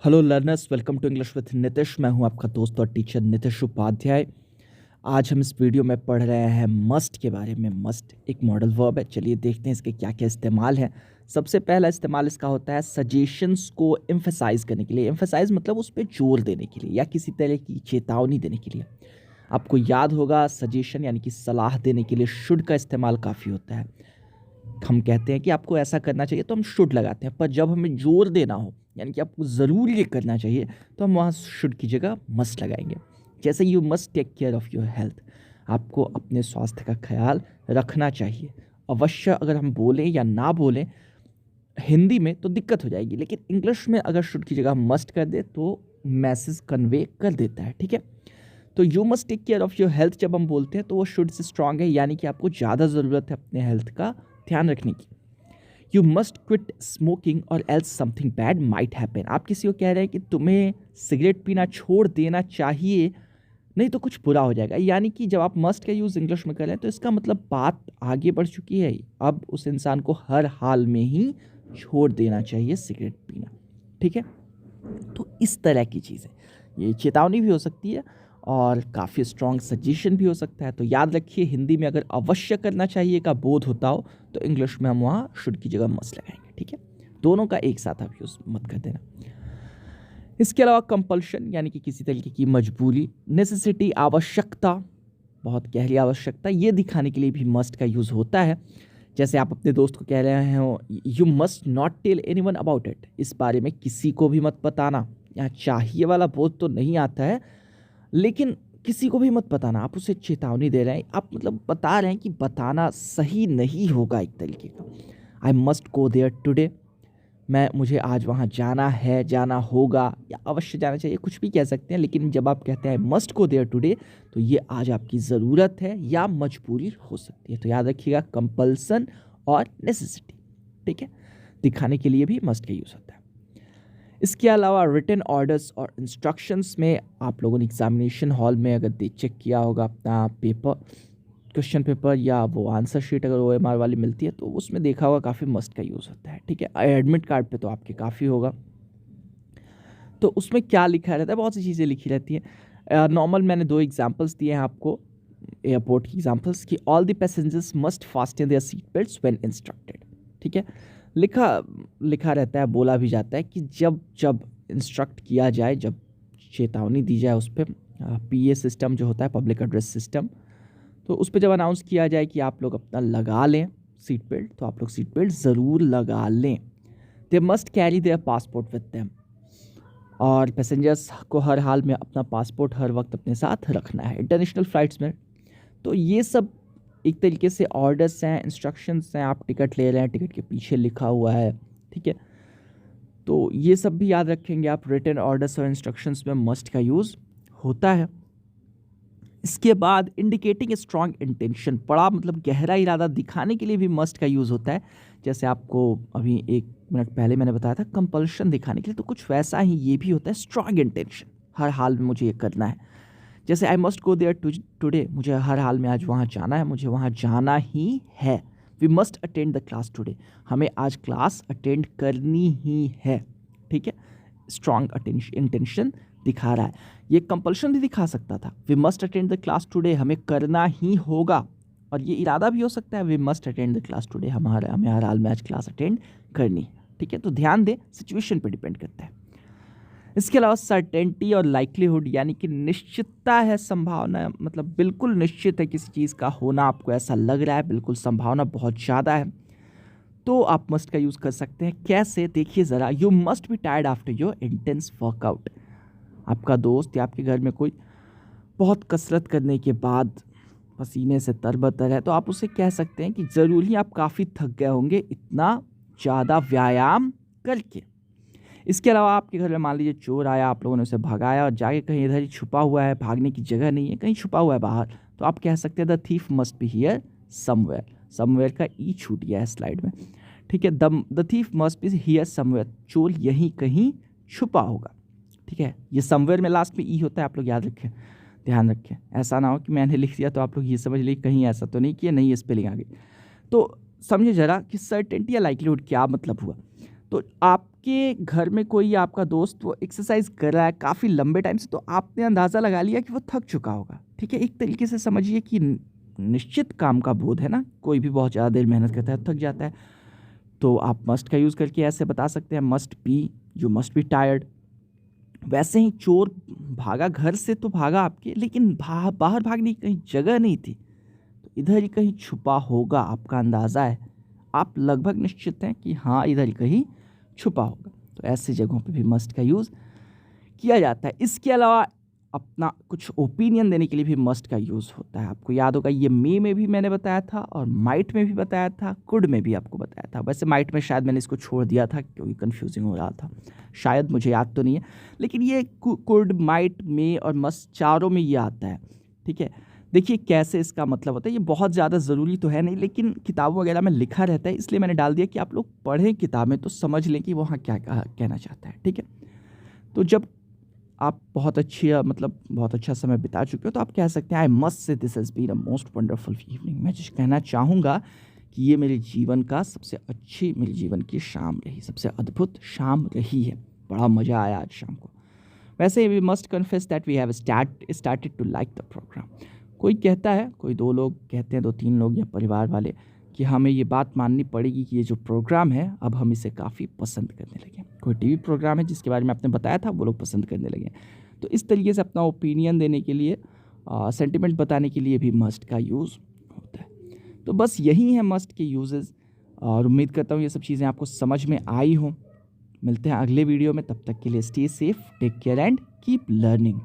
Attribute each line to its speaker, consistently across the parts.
Speaker 1: Hello learners, welcome to English with Nitish. मैं हूं आपका दोस्त और टीचर नितिश उपाध्याय। आज हम इस वीडियो में पढ़ रहे हैं मस्ट के बारे में। मस्ट एक मॉडल वर्ब है। चलिए देखते हैं इसके क्या क्या इस्तेमाल हैं। सबसे पहला इस्तेमाल इसका होता है सजेशंस को एम्फेसाइज करने के लिए। एम्फेसाइज मतलब उस पर जोर देने के लिए या किसी तरह की चेतावनी देने के लिए। आपको याद होगा सजेशन यानी कि सलाह देने के लिए शुड का इस्तेमाल काफ़ी होता है। हम कहते हैं कि आपको ऐसा करना चाहिए तो हम शुड लगाते हैं, पर जब हमें जोर देना हो यानी कि आपको ज़रूर ये करना चाहिए तो हम वहाँ शुड की जगह मस्ट लगाएंगे। जैसे you must take care of your health, आपको अपने स्वास्थ्य का ख्याल रखना चाहिए। अवश्य अगर हम बोलें या ना बोलें हिंदी में तो दिक्कत हो जाएगी, लेकिन इंग्लिश में अगर शुड की जगह मस्ट कर दे तो मैसेज कन्वे कर देता है। ठीक है, तो you must take care of your health जब हम बोलते हैं तो वो शुड से स्ट्रांग है, यानी कि आपको ज़्यादा ज़रूरत है अपने हेल्थ का ध्यान रखने की। यू मस्ट क्विट स्मोकिंग और else something bad might happen, आप किसी को कह रहे हैं कि तुम्हें सिगरेट पीना छोड़ देना चाहिए, नहीं तो कुछ बुरा हो जाएगा। यानी कि जब आप मस्ट का यूज़ इंग्लिश में करें तो इसका मतलब बात आगे बढ़ चुकी है, अब उस इंसान को हर हाल में ही छोड़ देना चाहिए सिगरेट पीना। ठीक है, तो इस तरह की चीज़ें, ये चेतावनी भी हो सकती है और काफ़ी स्ट्रॉन्ग सजेशन भी हो सकता है। तो याद रखिए, हिंदी में अगर अवश्य करना चाहिए का बोध होता हो तो इंग्लिश में हम वहाँ शुड की जगह मस्ट लगाएंगे। ठीक है, दोनों का एक साथ आप यूज़ मत कर देना। इसके अलावा कंपल्शन यानी कि किसी तरीके की मजबूरी, नेसेसिटी आवश्यकता, बहुत गहरी आवश्यकता, ये दिखाने के लिए भी मस्ट का यूज़ होता है। जैसे आप अपने दोस्त को कह रहे हो you must not tell anyone about it, इस बारे में किसी को भी मत बताना। यहाँ चाहिए वाला बोध तो नहीं आता है, लेकिन किसी को भी मत बताना, आप उसे चेतावनी दे रहे हैं, आप मतलब बता रहे हैं कि बताना सही नहीं होगा एक तरीके का। I must go there today, मुझे आज वहाँ जाना है, जाना होगा या अवश्य जाना चाहिए, कुछ भी कह सकते हैं। लेकिन जब आप कहते हैं मस्ट गो देयर टुडे तो ये आज आपकी ज़रूरत है या मजबूरी हो सकती है। तो याद रखिएगा कंपल्सन और नेसेसिटी। ठीक है, दिखाने के लिए भी मस्ट का यूज़ होता है। इसके अलावा रिटन ऑर्डर्स और इंस्ट्रक्शंस में आप लोगों ने एग्जामिनेशन हॉल में अगर चेक किया होगा अपना पेपर, क्वेश्चन पेपर या वो आंसर शीट अगर OMR वाली मिलती है तो उसमें देखा होगा काफ़ी मस्ट का यूज़ होता है। ठीक है, एडमिट कार्ड पे तो आपके काफ़ी होगा। तो उसमें क्या लिखा रहता है, बहुत सी चीज़ें लिखी रहती हैं। नॉर्मल मैंने 2 एग्जांपल्स दिए हैं आपको एयरपोर्ट की एग्जांपल्स कि all the passengers must fasten there seat belts when instructed. ठीक है, लिखा लिखा रहता है, बोला भी जाता है कि जब जब इंस्ट्रक्ट किया जाए, जब चेतावनी दी जाए उस पर, PA सिस्टम जो होता है पब्लिक एड्रेस सिस्टम, तो उस पर जब अनाउंस किया जाए कि आप लोग अपना लगा लें सीट बेल्ट, तो आप लोग सीट बेल्ट ज़रूर लगा लें। They must carry their passport with them, और पैसेंजर्स को हर हाल में अपना पासपोर्ट हर वक्त अपने साथ रखना है इंटरनेशनल फ़्लाइट्स में। तो ये सब एक तरीके से ऑर्डर्स हैं, इंस्ट्रक्शंस हैं। आप टिकट ले रहे हैं, टिकट के पीछे लिखा हुआ है। ठीक है, तो ये सब भी याद रखेंगे आप। रिटन ऑर्डर्स और इंस्ट्रक्शंस में मस्ट का यूज़ होता है। इसके बाद इंडिकेटिंग ए स्ट्रॉन्ग इंटेंशन, बड़ा मतलब गहरा इरादा दिखाने के लिए भी मस्ट का यूज़ होता है। जैसे आपको अभी 1 मिनट पहले मैंने बताया था कंपल्शन दिखाने के लिए, तो कुछ वैसा ही ये भी होता है स्ट्रॉन्ग इंटेंशन, हर हाल में मुझे ये करना है। जैसे I must go there today, मुझे हर हाल में आज वहाँ जाना है, मुझे वहाँ जाना ही है। We must attend the class today, हमें आज क्लास अटेंड करनी ही है। ठीक है, स्ट्रॉन्ग इंटेंशन दिखा रहा है। ये कंपल्शन भी दिखा सकता था, we must attend the class today, हमें करना ही होगा। और ये इरादा भी हो सकता है, we must attend the class today, हमें हर हाल में आज क्लास अटेंड करनी है। ठीक है, तो ध्यान दें, सिचुएशन पे डिपेंड करता है। इसके अलावा सर्टेनिटी और लाइक्लीहुड यानी कि निश्चितता है, संभावना, मतलब बिल्कुल निश्चित है किसी चीज़ का होना, आपको ऐसा लग रहा है, बिल्कुल संभावना बहुत ज़्यादा है, तो आप मस्ट का यूज़ कर सकते हैं। कैसे, देखिए ज़रा। You must be tired after your intense workout, आपका दोस्त या आपके घर में कोई बहुत कसरत करने के बाद पसीने से तरबतर है, तो आप उसे कह सकते हैं कि ज़रूर ही आप काफ़ी थक गए होंगे इतना ज़्यादा व्यायाम करके। इसके अलावा आपके घर में मान लीजिए चोर आया, आप लोगों ने उसे भगाया और जाके कहीं इधर ही छुपा हुआ है, भागने की जगह नहीं है, कहीं छुपा हुआ है बाहर, तो आप कह सकते हैं the thief must be here somewhere. Somewhere का ई छूट गया है स्लाइड में। ठीक है, the thief must be here somewhere, चोर यहीं कहीं छुपा होगा। ठीक है, ये समवेयर में लास्ट में ई होता है, आप लोग याद रखें, ध्यान रखें। ऐसा ना हो कि मैंने लिख दिया तो आप लोग ये समझ लीजिए कहीं ऐसा तो नहीं किया, नहीं स्पेलिंग आ गई। तो समझे ज़रा कि सर्टेनिटी या लाइक्लीहुड क्या मतलब हुआ। तो आपके घर में कोई आपका दोस्त वो एक्सरसाइज कर रहा है काफ़ी लंबे टाइम से, तो आपने अंदाज़ा लगा लिया कि वो थक चुका होगा, ठीक है। एक तरीके से समझिए कि निश्चित काम का बोध है ना, कोई भी बहुत ज़्यादा देर मेहनत करता है थक जाता है। तो आप मस्ट का यूज़ करके ऐसे बता सकते हैं, must be, you must be tired. वैसे ही चोर भागा घर से तो भागा आपके, लेकिन बाहर भागने की कहीं जगह नहीं थी, तो इधर ही कहीं छुपा होगा, आपका अंदाज़ा है, आप लगभग निश्चित हैं कि हाँ इधर ही कहीं छुपा होगा। तो ऐसी जगहों पे भी मस्ट का यूज़ किया जाता है। इसके अलावा अपना कुछ ओपिनियन देने के लिए भी मस्ट का यूज़ होता है। आपको याद होगा ये मे में भी मैंने बताया था और माइट में भी बताया था, कुड में भी आपको बताया था। वैसे माइट में शायद मैंने इसको छोड़ दिया था क्योंकि कन्फ्यूजिंग हो रहा था, शायद, मुझे याद तो नहीं है, लेकिन ये कुड, माइट, मे और मस्ट चारों में ये आता है, ठीक है। देखिए कैसे इसका मतलब होता है, ये बहुत ज़्यादा ज़रूरी तो है नहीं, लेकिन किताबों वगैरह में लिखा रहता है, इसलिए मैंने डाल दिया कि आप लोग पढ़ें किताबें तो समझ लें कि वहाँ क्या कहना चाहता है, ठीक है। तो जब आप बहुत अच्छा समय बिता चुके हो तो आप कह सकते हैं I must say this has been a most wonderful evening. मैं जो कहना चाहूँगा कि ये मेरे जीवन की शाम रही, सबसे अद्भुत शाम रही है, बड़ा मज़ा आया आज शाम को। वैसे we must confess that we have started to like the programme. कोई कहता है, कोई 2 लोग कहते हैं, 2-3 लोग या परिवार वाले, कि हमें ये बात माननी पड़ेगी कि ये जो प्रोग्राम है अब हम इसे काफ़ी पसंद करने लगे। कोई टीवी प्रोग्राम है जिसके बारे में आपने बताया था वो लोग पसंद करने लगे। तो इस तरीके से अपना ओपिनियन देने के लिए, सेंटिमेंट बताने के लिए भी मस्ट का यूज़ होता है। तो बस यही है मस्ट के यूजेस, और उम्मीद करता हूँ ये सब चीज़ें आपको समझ में आई हों। मिलते हैं अगले वीडियो में, तब तक के लिए stay safe, take care and keep learning.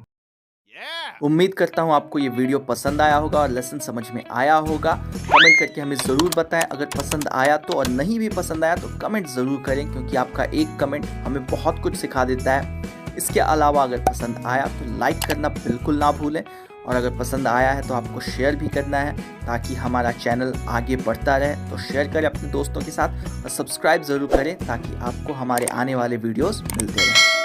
Speaker 2: उम्मीद करता हूँ आपको ये वीडियो पसंद आया होगा और लेसन समझ में आया होगा। कमेंट करके हमें ज़रूर बताएं अगर पसंद आया तो, और नहीं भी पसंद आया तो कमेंट ज़रूर करें, क्योंकि आपका एक कमेंट हमें बहुत कुछ सिखा देता है। इसके अलावा अगर पसंद आया तो लाइक करना बिल्कुल ना भूलें, और अगर पसंद आया है तो आपको शेयर भी करना है ताकि हमारा चैनल आगे बढ़ता रहे। तो शेयर करें अपने दोस्तों के साथ और सब्सक्राइब ज़रूर करें ताकि आपको हमारे आने वाले वीडियोज़ मिलते रहें।